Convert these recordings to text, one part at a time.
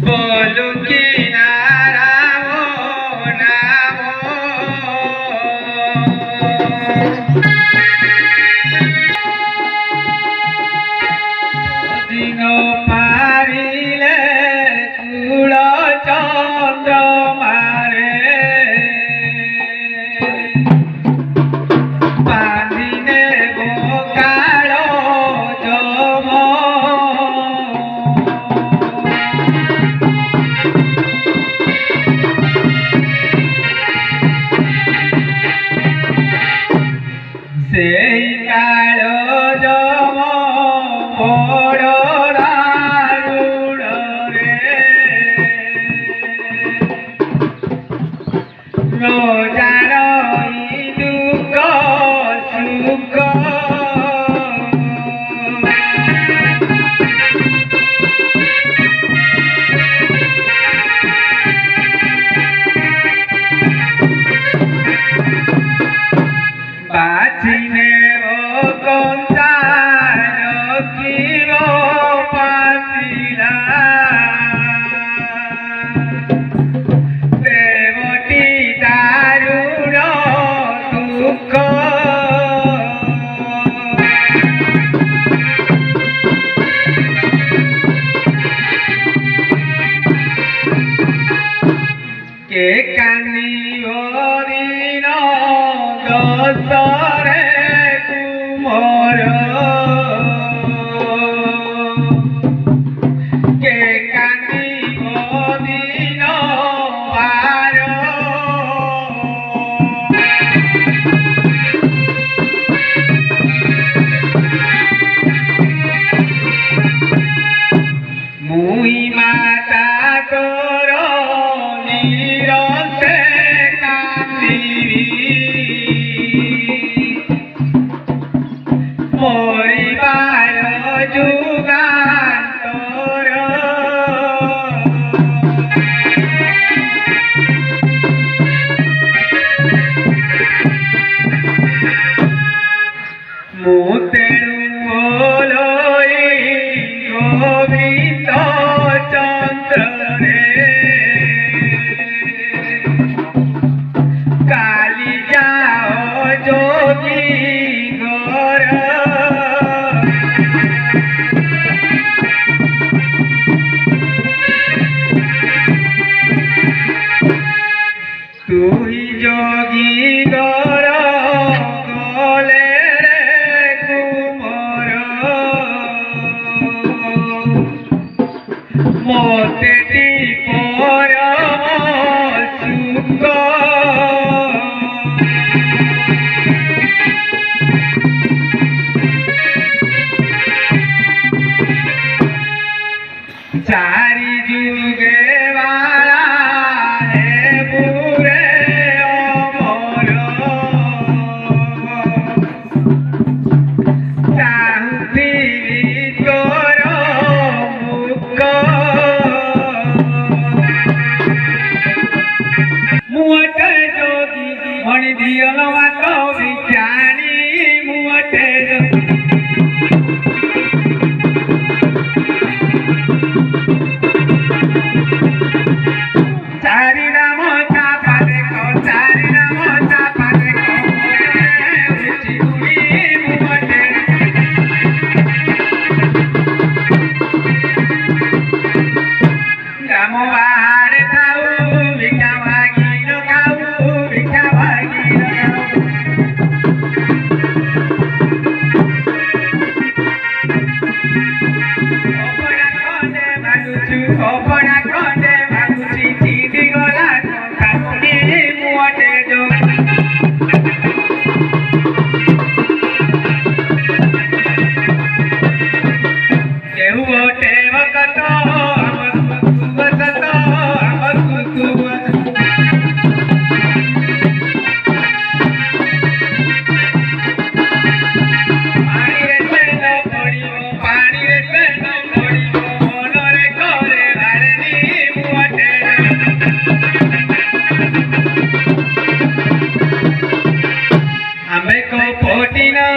બોલું કિનારાઓ નામો દિનો પારી લે કુળ ચંદ્ર મારે બાંધીને બોકાળો જમો সেই কালো জমো বড় দারুণ রে রোজার দুঃখ সুখ বাছিনে ও কঞ্চার কিব পাছিলা দেবটি দারুণ দুঃখ কে কান্দিব দিন দশরে কুমর কে কান্দিব দিন বার মুই মাতা কর নিরসে কান্দিবি মরিবার যুগান্তর মুতেরু বলই গোবিন্দ চন্দ্র রে কালি যাও যোগী গর তুই যোগী গর গলে রে কুমর মতে পরম সুখ চারি যুগে বাড়া হে পুরে অমর চাহুতিবি তোর মুখ মুহটে যোগী মণি দিয়ল মাত বিজ্ঞানী মুহটে চারি নাম চাপা দেখো চারি নাম চাপা দেখো উচি উড়ি মুহটে রাম বাহারে থাউ ভিক্ষা মাগিল খাউ ভিক্ষা মাগিল খাউ অপরা খন্ডে মাগুছু অপরা খন্ডে মাগুছি চিঠি গলা কাকুনি মুহটে যোগ কেহু ওঠে ভকত પોટી ના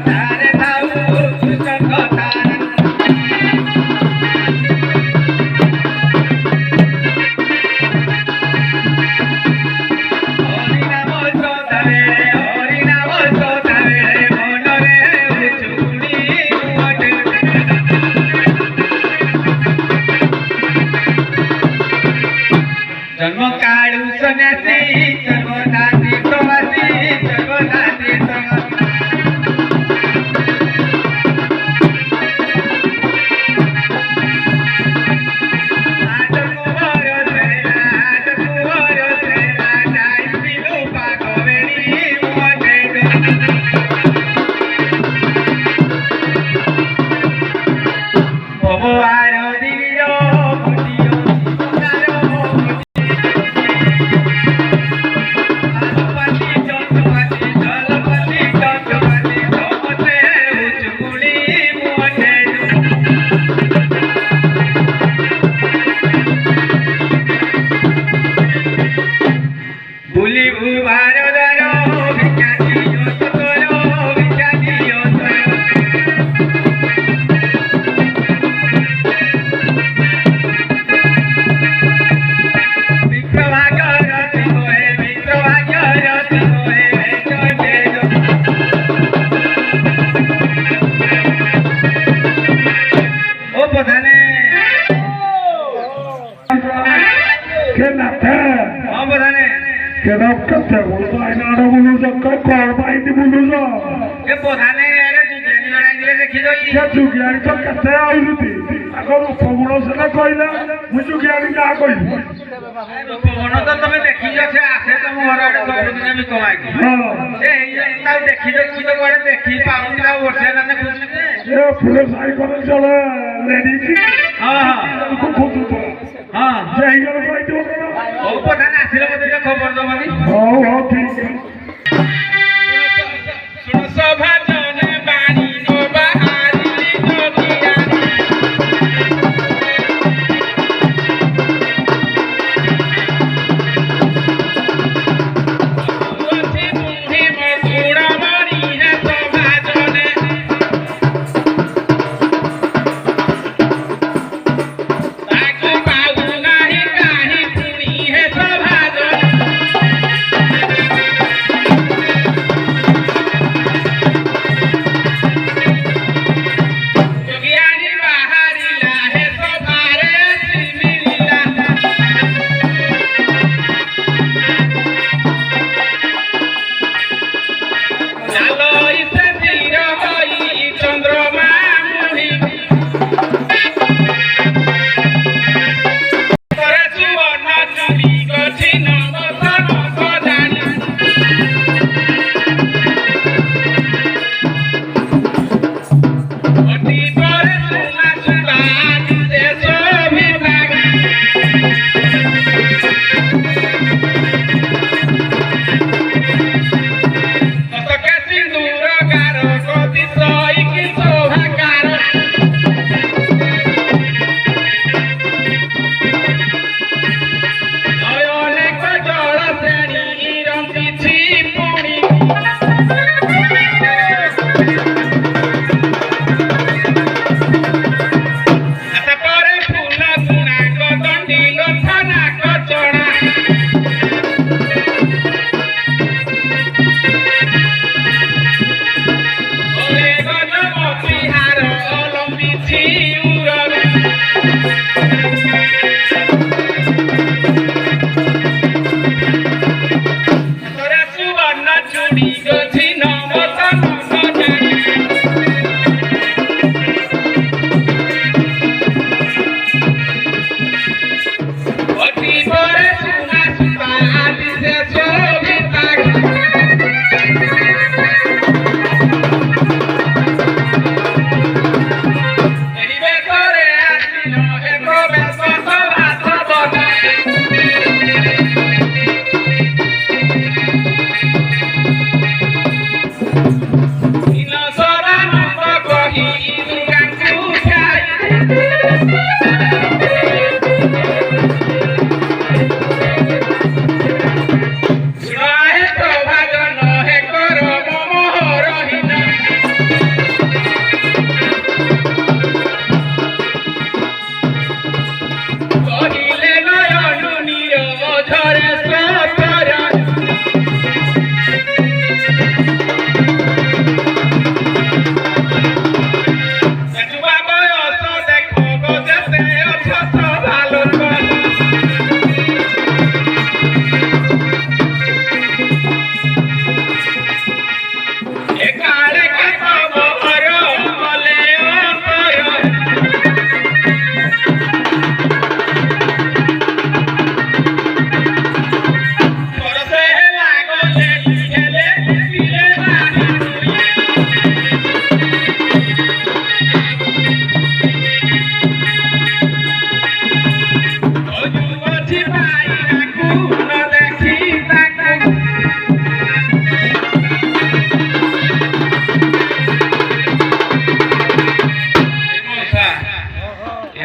તારે થાઉ કૃષ્ણ તારા সন্ন্যাসী জগন্নাথী তোমাসী জগন্নাথী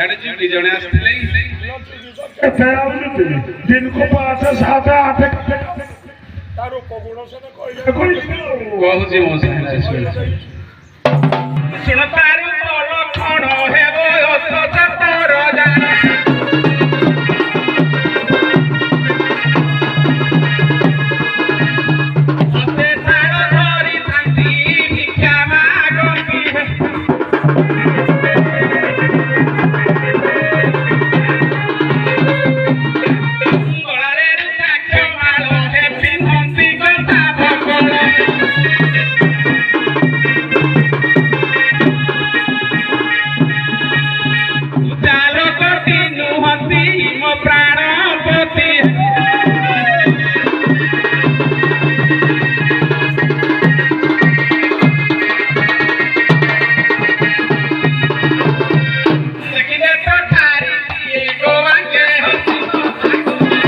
हेड चुकी जने आस्ते କେତେ ଆଉଛନ୍ତି ଦିନକୁ 5 7 8 ତାର ପଗୁଣ ସେନେ କହିଲେ କହୁଛି ମୋ ସାଙ୍ଗରେ ଶୁଣ ତାର ଲକ୍ଷଣ ହେବ ଅସତର ଜାନ ସତେ ସାର ଧରିଥାନ୍ତି ଭିକ୍ଷା ମାଗନ୍ତି ଗଳାରେ ରୁଦ୍ରାକ୍ଷ ମାଳ ହେ ପିନ୍ଧନ୍ତି ଗଦା ବକଳ ଚାଲ କଟି ନୁହନ୍ତି ମୋ ପ୍ରାଣପତି ଦେଖିଲେ ତ ଠାରି ଦିଏ ଗୋବାଙ୍କେ ହସି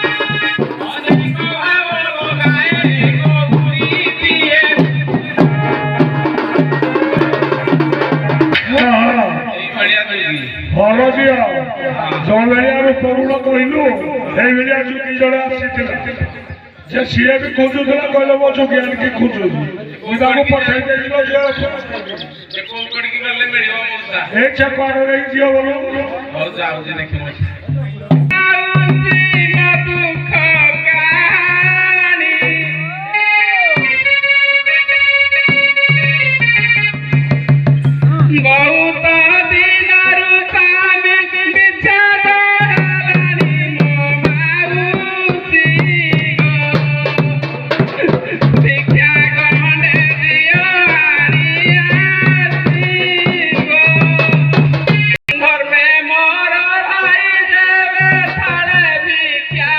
ଅନେକ ଭାବ ଲଗାଏ ଗୋଗୁରି ଦିଏ ଏଇଭଳିଆ କହିବି ହଳଦିଆ ଜଳଳିଆରୁ ପଗୁଣ କହିଲୁ ଏଇଭଳିଆ ଚୁକି ଜଣେ ଆସିଥିଲା ଯେ ସିଏ ବି ଖୋଜୁଥିଲା କହିଲେ ମୋ ଚୁକି ଆଣିକି ଖୋଜୁଛି ମୁଁ ତାକୁ ପଠେଇ ଦେଇଥିଲ ଯେ କୋଉ କଡ଼ିକି ଗଲେ ମିଳିବ ମୂଷା ଏ ଚେପାଡ଼ରେ ହିଁ ଝିଅ ବୋଲ ହଉ ଯାଉଛି ଦେଖିବ ବହୁତ ଦିନରୁ ସ୍ୱାମୀ ବିଚ୍ଛେଦ ହେଲାଣି ମୋ ମାଉସୀ ଭିକ୍ଷା ଗଣ୍ଡେ ଦିଅ ଆଣି ଆସିବ ଧର୍ମେ ମୋର ଭାଇ ଦେବେ ଥାଳେ ଭିକ୍ଷା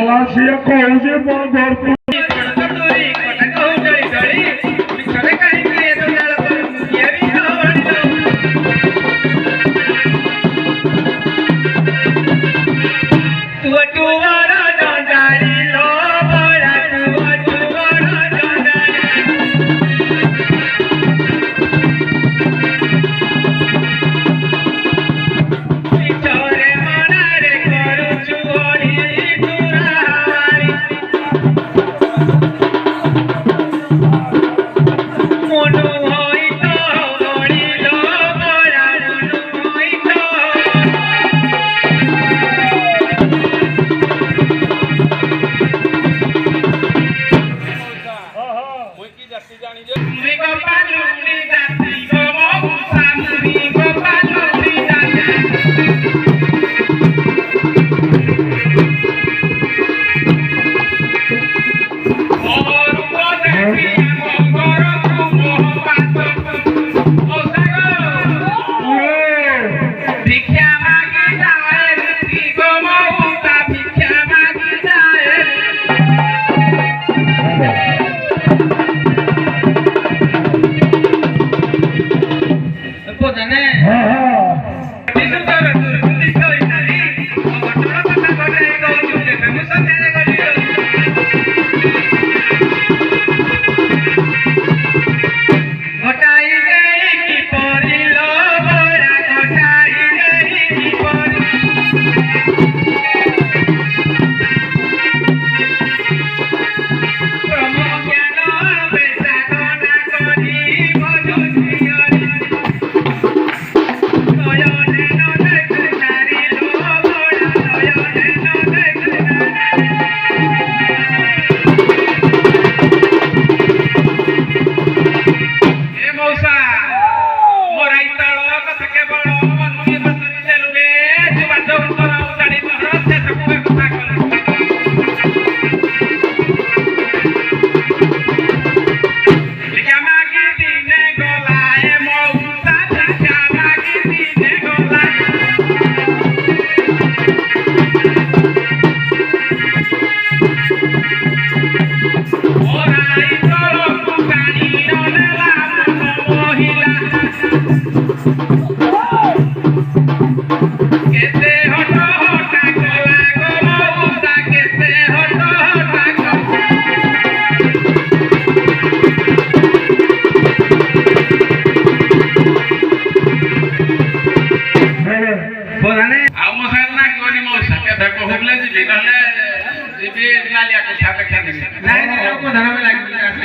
ଶଳା ସିଏ କହୁଛି ମୋ ଘରକୁ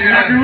Oh,